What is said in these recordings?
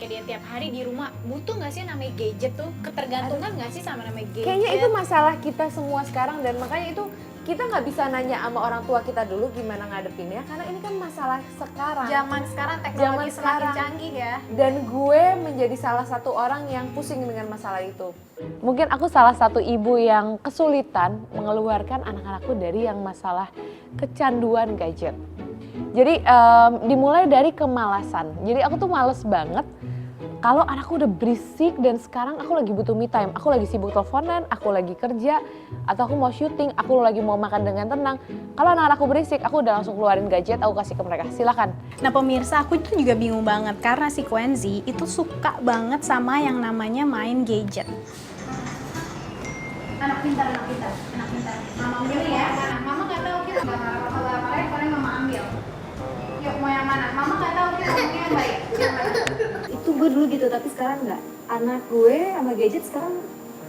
dia tiap hari di rumah, butuh nggak sih namanya gadget tuh? Ketergantungan nggak sih sama namanya gadget? Kayaknya itu masalah kita semua sekarang, dan makanya itu kita nggak bisa nanya sama orang tua kita dulu gimana ngadepinnya, karena ini kan masalah sekarang. Zaman sekarang teknologi semakin canggih ya. Dan gue menjadi salah satu orang yang pusing dengan masalah itu. Mungkin aku salah satu ibu yang kesulitan mengeluarkan anak-anakku dari yang masalah kecanduan gadget. Jadi dimulai dari kemalasan. Jadi aku tuh males banget kalau anakku udah berisik dan sekarang aku lagi butuh me time. Aku lagi sibuk teleponan, aku lagi kerja, atau aku mau syuting, aku lagi mau makan dengan tenang. Kalau anak-anakku berisik, aku udah langsung keluarin gadget, aku kasih ke mereka. Silakan. Nah pemirsa, aku itu juga bingung banget karena si Quenzi itu suka banget sama yang namanya main gadget. Anak pintar. Mama ambil ya. Mana? Mama nggak tahu kita marah-marah, mama ambil. Yuk mau yang mana? Mama nggak tahu kita ngomongnya yang baik. Yang mana? Itu gue dulu gitu, tapi sekarang enggak. Anak gue sama gadget sekarang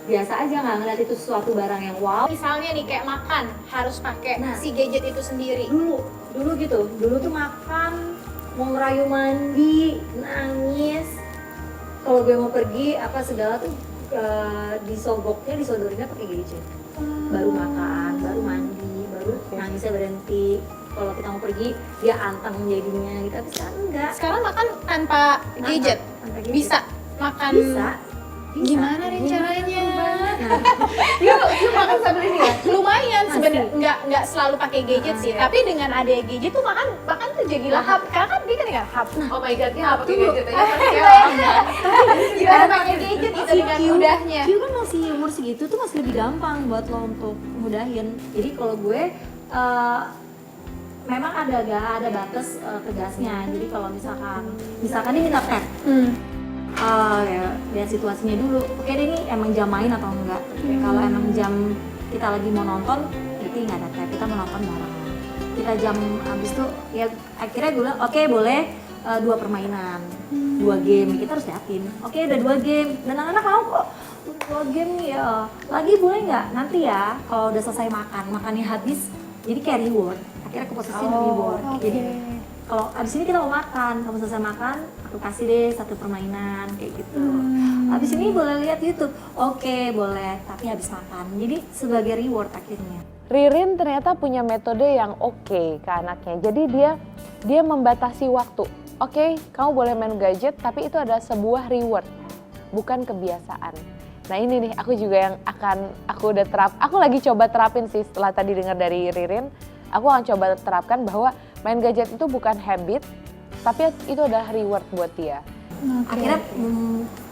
biasa aja, nggak ngeliat itu sesuatu barang yang wow. Misalnya nih kayak makan harus pakai Nah. si gadget itu sendiri. Dulu gitu, dulu tuh makan, mau ngerayu mandi, nangis. Kalau gue mau pergi apa segala tuh disodorinnya pakai gadget. Baru makan, baru mandi, baru nangisnya berhenti. Kalau kita mau pergi dia anteng jadinya gitu, tapi sekarang enggak. Sekarang makan tanpa gadget? Tanpa gadget. Bisa makan? Bisa. Gimana nih caranya? Nah, Yuk makan sambil ini ya. Lumayan Masih. sebenarnya, nggak selalu pakai gadget sih, Iya. tapi dengan ada gadget tuh makan tuh jadi lahap. Karena kan dia kan nggak lahap. Oh my god, dia nggak pakai Tuh. gadget aja pasti ya. Gimana pakai gadget itu dengan mudahnya? Q kan masih umur segitu tuh masih lebih gampang buat lo untuk mudahin. Jadi kalau gue memang ada batas tegasnya. Jadi kalau misalkan dia minta pet, ya lihat situasinya dulu. Oke deh, ini emang jam main atau enggak. Kalau emang jam kita lagi mau nonton, berarti nggak ada pet, kita mau nonton bareng. Kita jam habis tuh ya akhirnya gue bilang oke boleh 2 permainan, 2 game. Kita harus liatin. Oke udah 2 game dan anak-anak mau kok 2 game nih ya. Lagi boleh nggak? Nanti ya kalau udah selesai makannya habis, jadi kayak reward. Akhirnya ke posisi reward. Jadi kalau abis ini kita mau makan, kamu selesai makan, aku kasih deh 1 permainan kayak gitu. Abis ini boleh lihat YouTube, oke boleh, tapi habis makan. Jadi sebagai reward akhirnya. Ririn ternyata punya metode yang oke ke anaknya. Jadi dia membatasi waktu. Oke, kamu boleh main gadget, tapi itu adalah sebuah reward, bukan kebiasaan. Nah ini nih, aku juga yang aku lagi coba terapin sih setelah tadi dengar dari Ririn. Aku akan coba terapkan bahwa main gadget itu bukan habit, tapi itu adalah reward buat dia. Akhirnya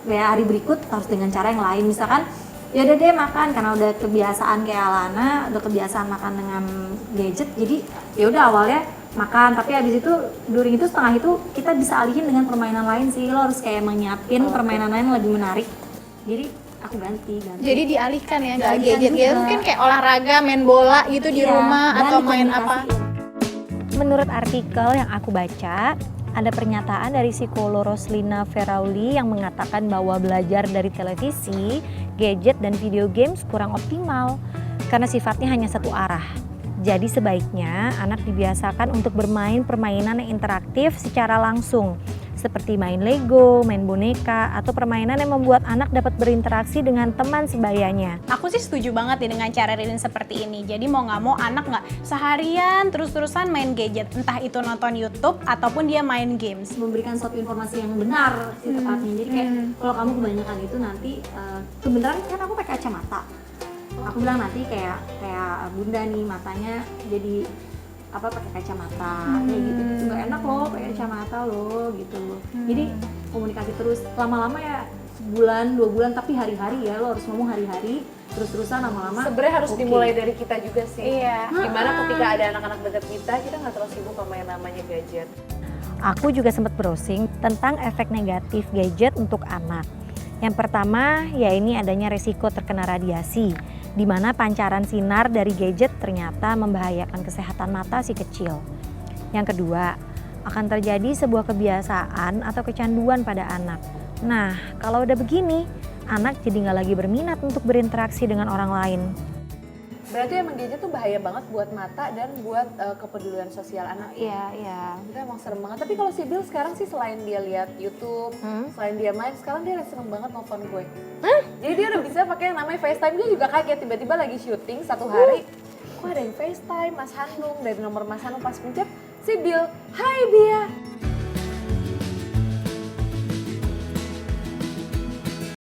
ya hari berikut harus dengan cara yang lain. Misalkan ya udah deh makan karena udah kebiasaan kayak Alana, udah kebiasaan makan dengan gadget. Jadi ya udah awalnya makan, tapi habis itu during itu setengah itu kita bisa alihin dengan permainan lain sih. Lo harus kayak menyiapin permainan lain lebih menarik. Jadi aku ganti. Jadi dialihkan ya, nggak Dialihkan gadget ya, juga. mungkin kayak olahraga, main bola gitu di Iya, rumah dan atau main apa? dikomunikasiin. Menurut artikel yang aku baca, ada pernyataan dari psikolog Roslina Ferauli yang mengatakan bahwa belajar dari televisi, gadget, dan video games kurang optimal karena sifatnya hanya satu arah. Jadi sebaiknya anak dibiasakan untuk bermain permainan yang interaktif secara langsung, seperti main Lego, main boneka, atau permainan yang membuat anak dapat berinteraksi dengan teman sebayanya. Aku sih setuju banget nih dengan cara Ririn seperti ini. Jadi mau nggak mau anak nggak seharian terus-terusan main gadget, entah itu nonton YouTube ataupun dia main games. Memberikan suatu informasi yang benar sih tepatnya. Jadi kayak kalau kamu kebanyakan itu nanti kebenaran kan aku pakai kacamata. Aku bilang nanti kayak bunda nih matanya jadi pakai kacamata kayak gitu. Nggak enak loh pakai kacamata loh gitu. Jadi komunikasi terus lama-lama ya sebulan 2 bulan, tapi hari-hari ya lo harus ngomong hari-hari terus-terusan lama-lama. Sebenarnya harus oke. dimulai dari kita juga sih. Iya. Dimana ketika ada anak-anak dekat kita nggak terlalu sibuk sama yang namanya gadget. Aku juga sempat browsing tentang efek negatif gadget untuk anak. Yang pertama, ya ini adanya resiko terkena radiasi, di mana pancaran sinar dari gadget ternyata membahayakan kesehatan mata si kecil. Yang kedua, akan terjadi sebuah kebiasaan atau kecanduan pada anak. Nah, kalau udah begini, anak jadi nggak lagi berminat untuk berinteraksi dengan orang lain. Berarti emang gadget tuh bahaya banget buat mata dan buat kepedulian sosial anak. Iya. Itu emang serem banget. Tapi kalau si Bill sekarang sih selain dia lihat YouTube, selain dia main, sekarang dia seneng banget nelfon gue. Jadi dia udah bisa pakai yang namanya FaceTime. Dia juga kaget tiba-tiba lagi syuting satu hari. Kok ada yang FaceTime Mas Hanung, dari nomor Mas Hanung pas pencet si Bill, "Hai Bia."